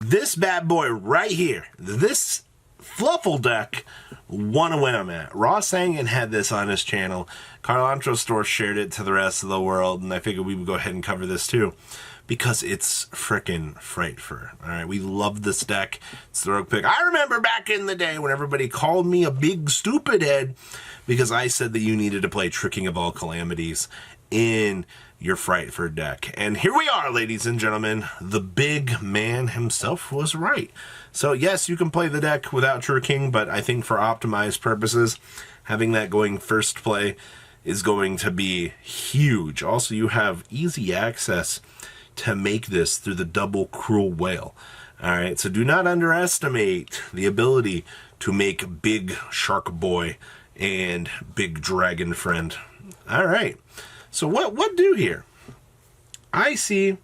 This bad boy right here, this Fluffal deck, won a win I'm at. Ross Sangan had this on his channel. Carlantro's store shared it to the rest of the world, and I figured we would go ahead and cover this too, because it's frickin' Frightfur. Alright, we love this deck. It's the rogue pick. I remember back in the day when everybody called me a big stupid head because I said that you needed to play Tricking of All Calamities in your Frightfur deck. And here we are, ladies and gentlemen. The big man himself was right. So yes, you can play the deck without Tricking, but I think for optimized purposes, having that going first play is going to be huge. Also, you have easy access to make this through the double Cruel Whale. Alright, so do not underestimate the ability to make Big Shark Boy and Big Dragon Friend. Alright. So what do here? I see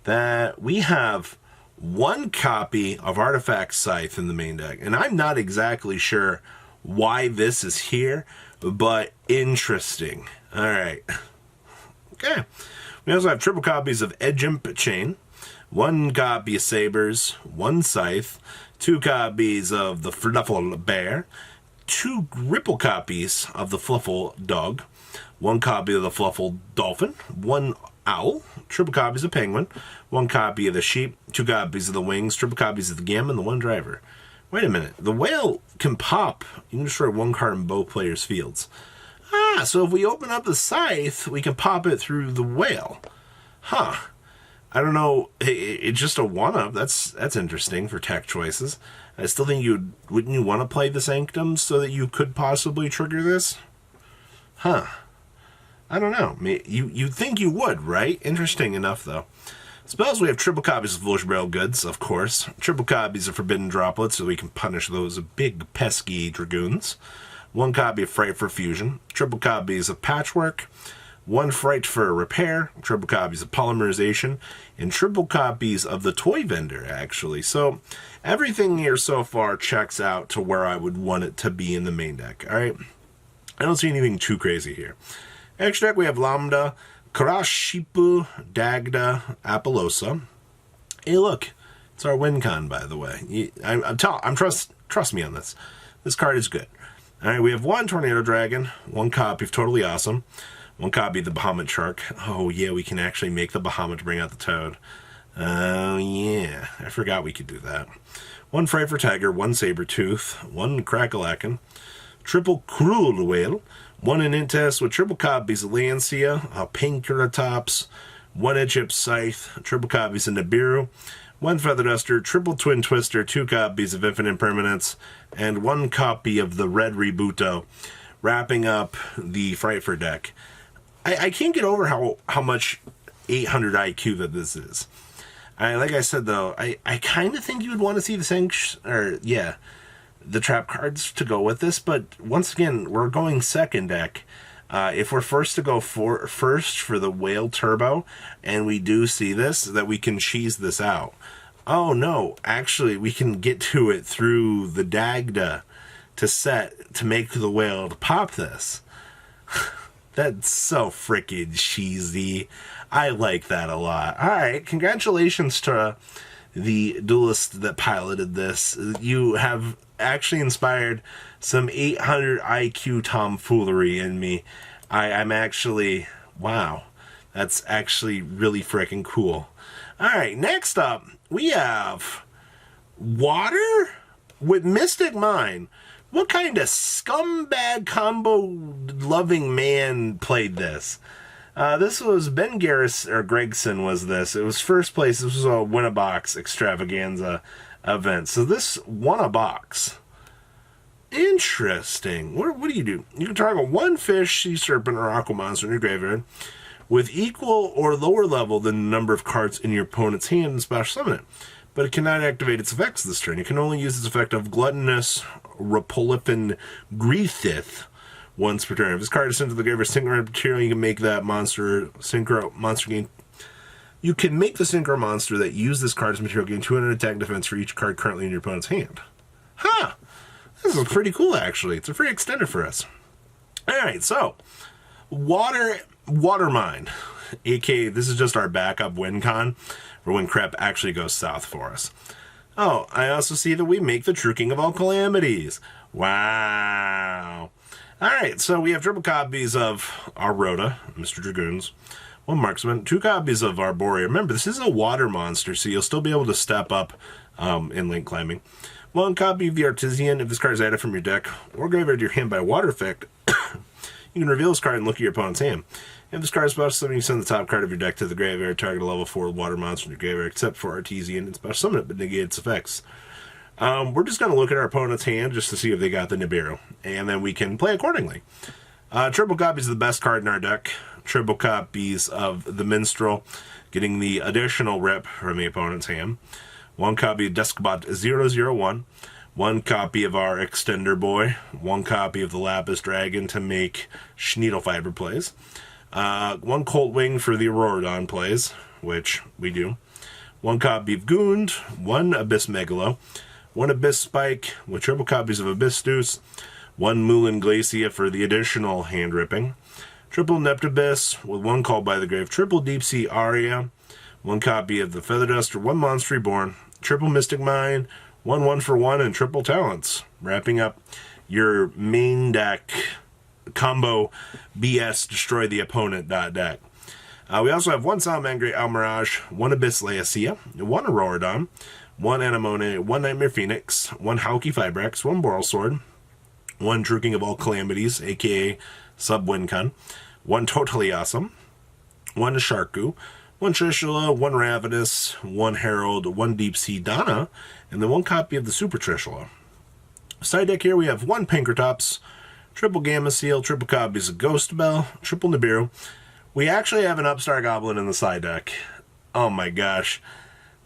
that we have one copy of Artifact Scythe in the main deck, and I'm not exactly sure why this is here, but interesting. All right. Okay. We also have triple copies of Edge Imp Chain, one copy of Sabers, one Scythe, two copies of the Fluffal Bear, two ripple copies of the Fluffal Dog, one copy of the Fluffal Dolphin, one Owl, triple copies of Penguin, one copy of the Sheep, two copies of the Wings, triple copies of the Gammon, the one Driver. Wait a minute. The Whale can pop. You can destroy one card in both players' fields. Ah, so if we open up the Scythe, we can pop it through the Whale. Huh. I don't know. It's just a one-up. That's interesting for tech choices. I still think wouldn't you want to play the Sanctums so that you could possibly trigger this? Huh. I don't know. You'd think you would, right? Interesting enough, though. Spells, we have triple copies of Foolish Braille Goods, of course. Triple copies of Forbidden Droplets, so we can punish those big, pesky Dragoons. One copy of Frightfur Fusion. Triple copies of Patchwork. One Frightfur Repair. Triple copies of Polymerization. And triple copies of the Toy Vendor, actually. So, everything here so far checks out to where I would want it to be in the main deck, alright? I don't see anything too crazy here. Extra deck, we have Lambda, Karashipu, Dagda, Apollosa. Hey, look, it's our win con, by the way. Trust me on this. This card is good. All right, we have one Tornado Dragon, one copy of Totally Awesome, one copy of the Bahamut Shark. Oh yeah, we can actually make the Bahamut to bring out the Toad. Oh yeah, I forgot we could do that. One Frightfur Tiger, one Sabertooth, one Crackalakin, triple Cruel Whale, one Inintest with triple copies of Lancia, a Pinkeratops, one Edge-Imp Scythe, triple copies of Nibiru, one Feather Duster, triple Twin Twister, two copies of Infinite Permanence, and one copy of the Red Rebuto, wrapping up the Frightfur deck. I can't get over how much 800 IQ that this is. Like I said, though, I kind of think you would want to see the trap cards to go with this, but once again, we're going second deck. If we're first to go first for the Whale Turbo, and we do see this, that we can cheese this out. Oh no, actually, we can get to it through the Dagda to make the Whale to pop this. That's so freaking cheesy. I like that a lot. Alright, congratulations to the duelist that piloted this. You have actually inspired some 800 IQ tomfoolery in me. I'm actually, wow, that's actually really freaking cool. Alright, next up, we have Water with Mystic Mine. What kind of scumbag combo-loving man played this? This was Ben Gregson was this. It was first place. This was a win-a-box extravaganza event. So this won a box. Interesting. What do? You can target one fish, sea serpent, or aqua monster in your graveyard with equal or lower level than the number of cards in your opponent's hand and special summon it. But it cannot activate its effects this turn. You can only use its effect of Gluttonous Repulifin Greethith once per turn. If this card is sent to the graveyard synchro material, you can make that synchro monster gain. You can make the synchro monster that use this card's material gain 200 attack defense for each card currently in your opponent's hand. Huh! This is pretty cool, actually. It's a free extender for us. Alright, so Water Mine. aka this is just our backup win con for when crap actually goes south for us. Oh, I also see that we make the true king of all calamities. Wow. Alright, so we have triple copies of our Rhoda, Mr. Dragoons, one marksman, 2 copies of our Boreal. Remember, this is a water monster, so you'll still be able to step up in link climbing. 1 copy of the Artisan. If this card is added from your deck or graveyard to your hand by water effect, you can reveal this card and look at your opponent's hand. If this card is special summon, you send the top card of your deck to the graveyard, target a level 4 water monster in your graveyard, except for Artesian, and special summon it, but negate its effects. We're just going to look at our opponent's hand just to see if they got the Nibiru, and then we can play accordingly. Triple copies of the best card in our deck. Triple copies of the Minstrel, getting the additional rip from the opponent's hand. 1 copy of Deskbot 001. 1 copy of our Extender Boy. 1 copy of the Lapis Dragon to make Schneedle Fiber plays. 1 Colt Wing for the Auroradon plays, which we do. 1 copy of Gund. 1 Abyss Megalo. 1 Abyss Spike with triple copies of Abyss Deuce. 1 Moulin Glacia for the additional hand ripping. Triple Neptabyss with 1 Called by the Grave. Triple Deep Sea Aria. 1 copy of the Feather Duster. 1 Monster Reborn. Triple Mystic Mine. 1 1-for-1 and triple talents. Wrapping up your main deck combo BS Destroy the Opponent deck. We also have 1 Salamangreat Great Almirage, 1 Abyss Laicea, 1 Auroradon, 1 Anemone, 1 Nightmare Phoenix, 1 Hauki Fibrex, 1 Boral Sword, 1 True King of All Calamities, aka Sub Wincon, 1 Totally Awesome, 1 Sharku, 1 Trishula, 1 Ravenous, 1 Herald, 1 Deep Sea Donna, and then 1 copy of the Super Trishula. Side deck here we have 1 Pinkertops, triple Gamma Seal, triple copies of Ghost Bell, triple Nibiru. We actually have an Upstart Goblin in the side deck. Oh my gosh.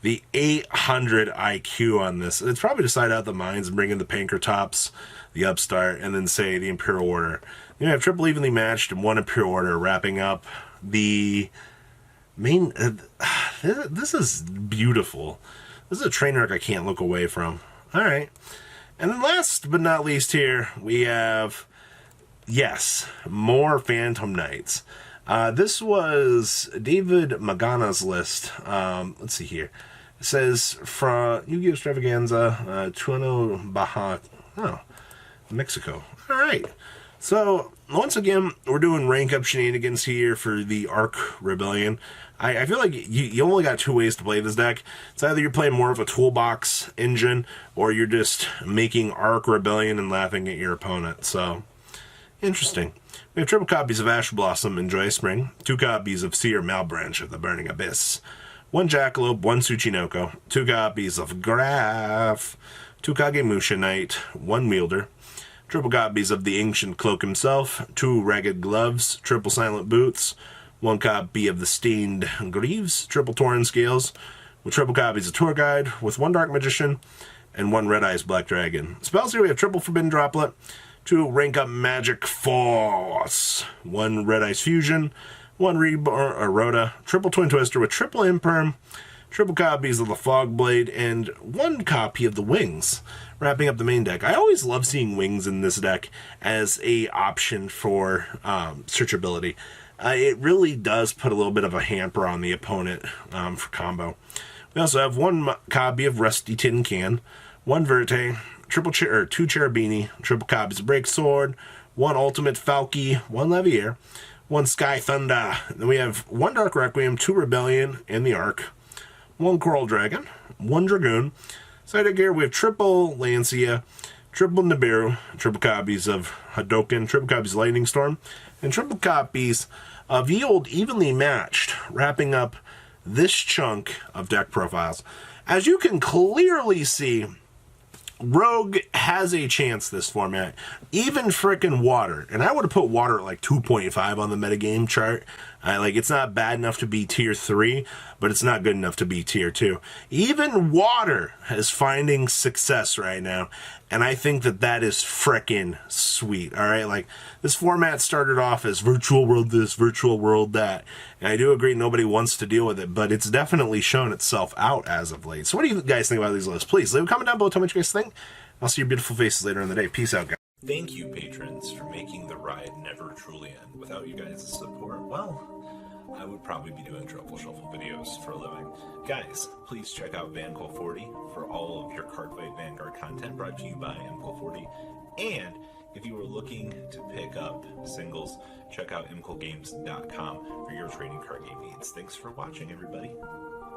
The 800 IQ on this. It's probably to side out the mines and bring in the Pinkertops, the Upstart, and then say the Imperial Order. You have triple evenly matched and 1 Imperial Order, wrapping up the main. This is beautiful. This is a train wreck I can't look away from. Alright. And then last but not least here, we have, yes, more Phantom Knights. This was David Magana's list. Let's see here. It says from Yu-Gi-Oh! Extravaganza, Tuano Baja, Mexico. All right. So once again, we're doing rank up shenanigans here for the Arc Rebellion. I feel like you only got 2 ways to play this deck. It's either you're playing more of a toolbox engine, or you're just making Arc Rebellion and laughing at your opponent. So interesting. We have triple copies of Ash Blossom and Joyous Spring, 2 copies of Seer Malbranch of the Burning Abyss, 1 Jackalope, 1 Tsuchinoko, 2 copies of Graph, 2 Kagemusha Knight, 1 Wielder, triple copies of the Ancient Cloak himself, 2 Ragged Gloves, triple Silent Boots, 1 copy of the Stained Greaves, triple Tauren Scales, with triple copies of Tour Guide, with 1 Dark Magician, and 1 Red Eyes Black Dragon. Spells here we have triple Forbidden Droplet, 2 Rank Up Magic Force, 1 Red Eyes Fusion, 1 Rhoda, triple Twin Twister with triple Imperm, triple copies of the Fog Blade, and 1 copy of the Wings, wrapping up the main deck. I always love seeing Wings in this deck as a option for searchability. It really does put a little bit of a hamper on the opponent for combo. We also have 1 copy of Rusty Tin Can, 1 Verte, 2 Cherubini, triple copies of Break Sword, 1 Ultimate Falky, 1 Levier, 1 Sky Thunder. Then we have 1 Dark Requiem, 2 Rebellion and the Arc, 1 Coral Dragon, 1 Dragoon. Side deck here we have triple Lancia, triple Nibiru, triple copies of Hadoken, triple copies of Lightning Storm, and triple copies of the old Evenly Matched, wrapping up this chunk of deck profiles. As you can clearly see, Rogue has a chance this format. Even frickin' Water. And I would have put Water at like 2.5 on the metagame chart. It's not bad enough to be tier 3, but it's not good enough to be tier 2. Even Water is finding success right now. And I think that is frickin' sweet. Alright, this format started off as virtual world this, virtual world that. And I do agree nobody wants to deal with it, but it's definitely shown itself out as of late. So what do you guys think about these lists? Please leave a comment down below, tell me what you guys think. I'll see your beautiful faces later in the day. Peace out, guys. Thank you, patrons, for making the ride never truly end. Without you guys' support, well, I would probably be doing Truffle Shuffle videos for a living. Guys, please check out VanCole40 for all of your Cardfight Vanguard content brought to you by MCole40. And if you are looking to pick up singles, check out mcolegames.com for your trading card game needs. Thanks for watching, everybody.